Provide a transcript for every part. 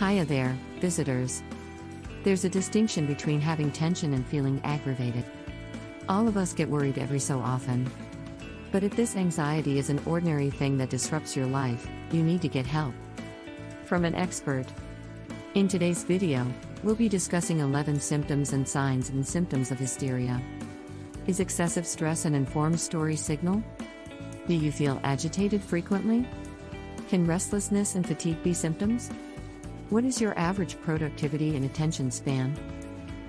Hiya there, visitors. There's a distinction between having tension and feeling aggravated. All of us get worried every so often. But if this anxiety is an ordinary thing that disrupts your life, you need to get help from an expert. In today's video, we'll be discussing 11 symptoms and signs and symptoms of hysteria. Is excessive stress an informed story signal? Do you feel agitated frequently? Can restlessness and fatigue be symptoms? What is your average productivity and attention span?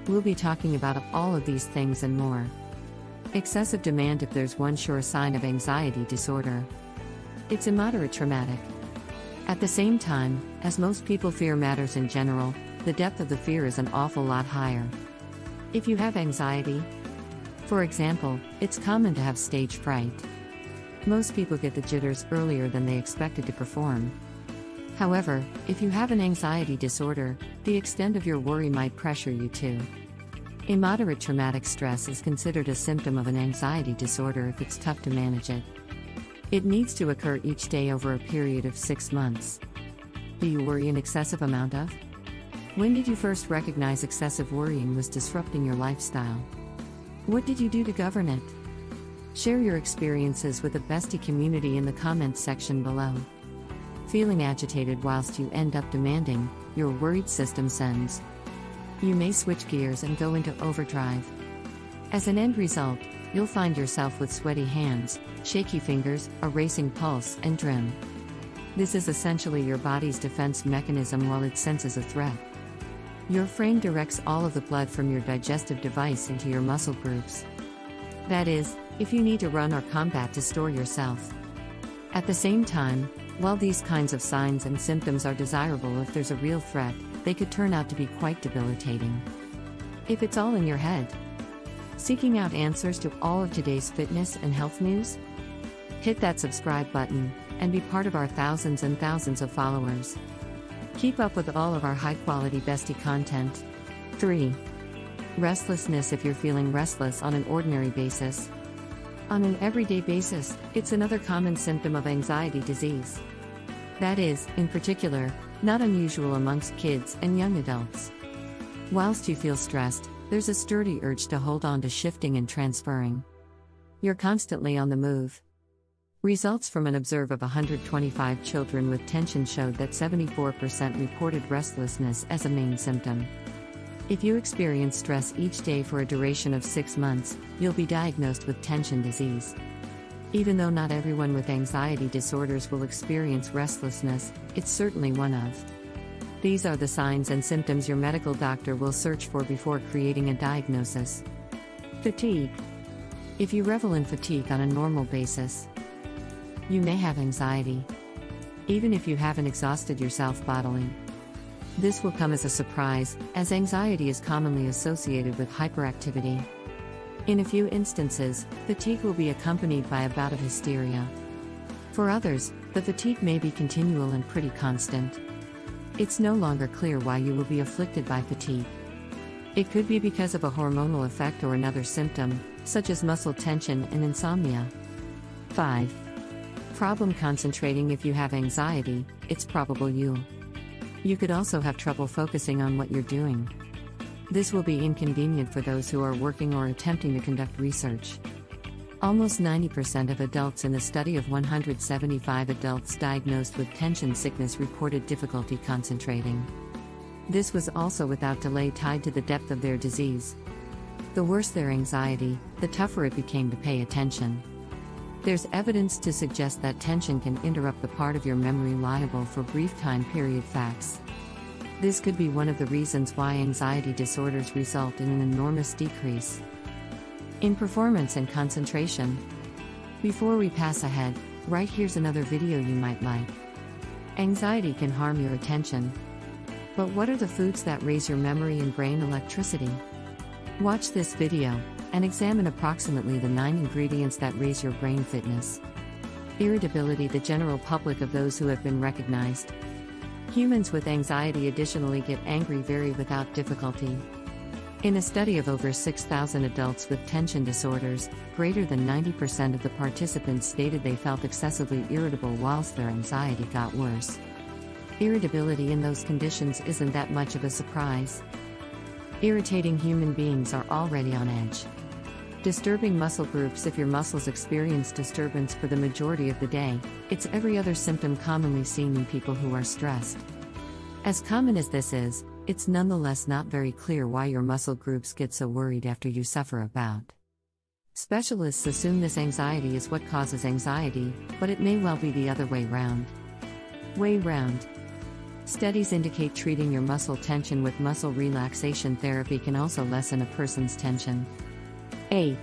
We'll be talking about all of these things and more. Excessive demand, if there's one sure sign of anxiety disorder, it's immoderate traumatic. At the same time, as most people fear matters in general, the depth of the fear is an awful lot higher. If you have anxiety, for example, it's common to have stage fright. Most people get the jitters earlier than they expected to perform. However, if you have an anxiety disorder, the extent of your worry might pressure you too. Immoderate traumatic stress is considered a symptom of an anxiety disorder if it's tough to manage it. It needs to occur each day over a period of 6 months. Do you worry an excessive amount of? When did you first recognize excessive worrying was disrupting your lifestyle? What did you do to govern it? Share your experiences with the bestie community in the comments section below. Feeling agitated whilst you end up demanding, your worried system sends. You may switch gears and go into overdrive. As an end result, you'll find yourself with sweaty hands, shaky fingers, a racing pulse, and dream. This is essentially your body's defense mechanism while it senses a threat. Your frame directs all of the blood from your digestive device into your muscle groups. That is, if you need to run or combat to store yourself. At the same time, while these kinds of signs and symptoms are desirable if there's a real threat, they could turn out to be quite debilitating if it's all in your head. Seeking out answers to all of today's fitness and health news? Hit that subscribe button and be part of our thousands and thousands of followers. Keep up with all of our high-quality bestie content. 3. Restlessness. If you're feeling restless on an ordinary basis, on an everyday basis, it's another common symptom of anxiety disease. That is, in particular, not unusual amongst kids and young adults. Whilst you feel stressed, there's a sturdy urge to hold on to shifting and transferring. You're constantly on the move. Results from an observe of 125 children with tension showed that 74% reported restlessness as a main symptom. If you experience stress each day for a duration of 6 months, you'll be diagnosed with tension disease. Even though not everyone with anxiety disorders will experience restlessness, it's certainly one of. These are the signs and symptoms your medical doctor will search for before creating a diagnosis. Fatigue. If you revel in fatigue on a normal basis, you may have anxiety, even if you haven't exhausted yourself bodily. This will come as a surprise, as anxiety is commonly associated with hyperactivity. In a few instances, fatigue will be accompanied by a bout of hysteria. For others, the fatigue may be continual and pretty constant. It's no longer clear why you will be afflicted by fatigue. It could be because of a hormonal effect or another symptom, such as muscle tension and insomnia. 5. Problem concentrating. If you have anxiety, it's probable you could also have trouble focusing on what you're doing. This will be inconvenient for those who are working or attempting to conduct research. Almost 90% of adults in a study of 175 adults diagnosed with tension sickness reported difficulty concentrating. This was also without delay tied to the depth of their disease. The worse their anxiety, the tougher it became to pay attention. There's evidence to suggest that tension can interrupt the part of your memory liable for brief time period facts. This could be one of the reasons why anxiety disorders result in an enormous decrease in performance and concentration. Before we pass ahead, right here's another video you might like. Anxiety can harm your attention. But what are the foods that raise your memory and brain electricity? Watch this video and examine approximately the 9 ingredients that raise your brain fitness. Irritability. The general public of those who have been recognized. Humans with anxiety additionally get angry very without difficulty. In a study of over 6,000 adults with tension disorders, greater than 90% of the participants stated they felt excessively irritable whilst their anxiety got worse. Irritability in those conditions isn't that much of a surprise. Irritating human beings are already on edge. Disturbing muscle groups. If your muscles experience disturbance for the majority of the day, it's every other symptom commonly seen in people who are stressed. As common as this is, it's nonetheless not very clear why your muscle groups get so worried after you suffer a bout. Specialists assume this anxiety is what causes anxiety, but it may well be the other way round. Studies indicate treating your muscle tension with muscle relaxation therapy can also lessen a person's tension. 8.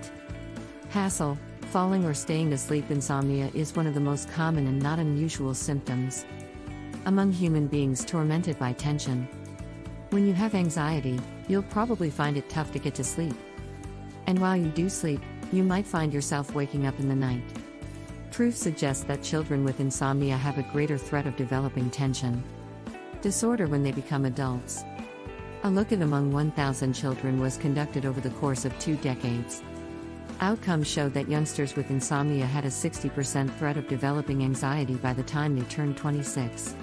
Hassle. Falling or staying asleep. Insomnia is one of the most common and not unusual symptoms among human beings tormented by tension. When you have anxiety, you'll probably find it tough to get to sleep. And while you do sleep, you might find yourself waking up in the night. Proof suggests that children with insomnia have a greater threat of developing tension disorder when they become adults. A look at among 1,000 children was conducted over the course of 2 decades. Outcomes showed that youngsters with insomnia had a 60% threat of developing anxiety by the time they turned 26.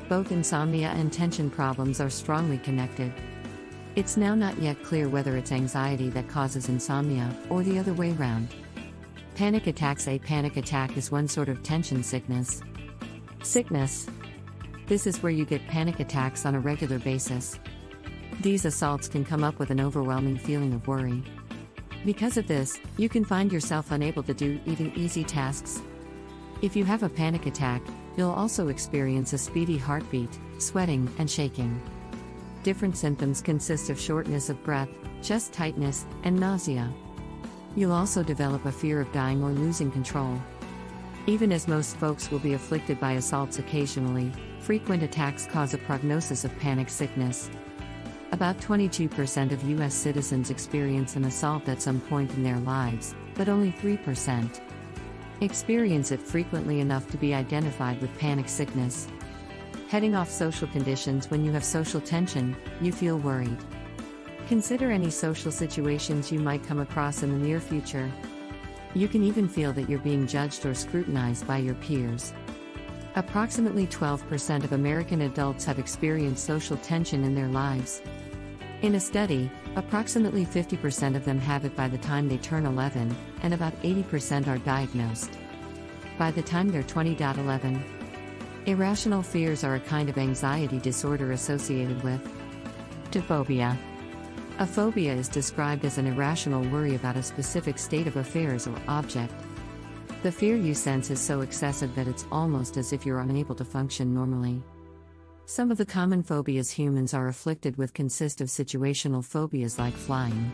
Both insomnia and tension problems are strongly connected. It's now not yet clear whether it's anxiety that causes insomnia, or the other way round. Panic attacks. A panic attack is one sort of tension sickness. This is where you get panic attacks on a regular basis. These assaults can come up with an overwhelming feeling of worry. Because of this, you can find yourself unable to do even easy tasks. If you have a panic attack, you'll also experience a speedy heartbeat, sweating, and shaking. Different symptoms consist of shortness of breath, chest tightness, and nausea. You'll also develop a fear of dying or losing control. Even as most folks will be afflicted by assaults occasionally, frequent attacks cause a prognosis of panic sickness. About 22% of U.S. citizens experience an assault at some point in their lives, but only 3% experience it frequently enough to be identified with panic sickness. Heading off social conditions. When you have social tension, you feel worried. Consider any social situations you might come across in the near future. You can even feel that you're being judged or scrutinized by your peers. Approximately 12% of American adults have experienced social tension in their lives. In a study, approximately 50% of them have it by the time they turn 11, and about 80% are diagnosed by the time they're 20.11. Irrational fears are a kind of anxiety disorder associated with phobia. A phobia is described as an irrational worry about a specific state of affairs or object. The fear you sense is so excessive that it's almost as if you're unable to function normally. Some of the common phobias humans are afflicted with consist of situational phobias like flying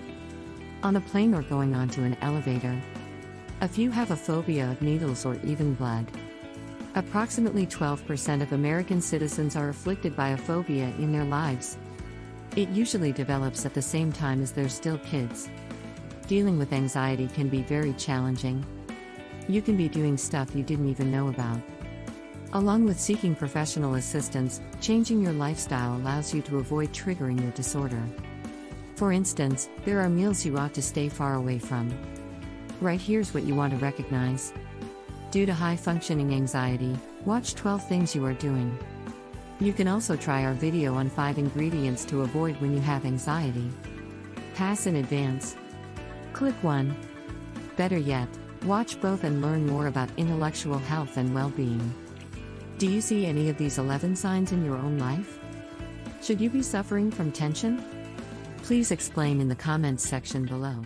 on a plane or going onto an elevator. A few have a phobia of needles or even blood. Approximately 12% of American citizens are afflicted by a phobia in their lives. It usually develops at the same time as they're still kids. Dealing with anxiety can be very challenging. You can be doing stuff you didn't even know about. Along with seeking professional assistance, changing your lifestyle allows you to avoid triggering your disorder. For instance, there are meals you ought to stay far away from. Right, here's what you want to recognize. Due to high-functioning anxiety, watch 12 things you are doing. You can also try our video on 5 ingredients to avoid when you have anxiety. Pass in advance. Click 1. Better yet, watch both and learn more about intellectual health and well-being. Do you see any of these 11 signs in your own life? Should you be suffering from tension? Please explain in the comments section below.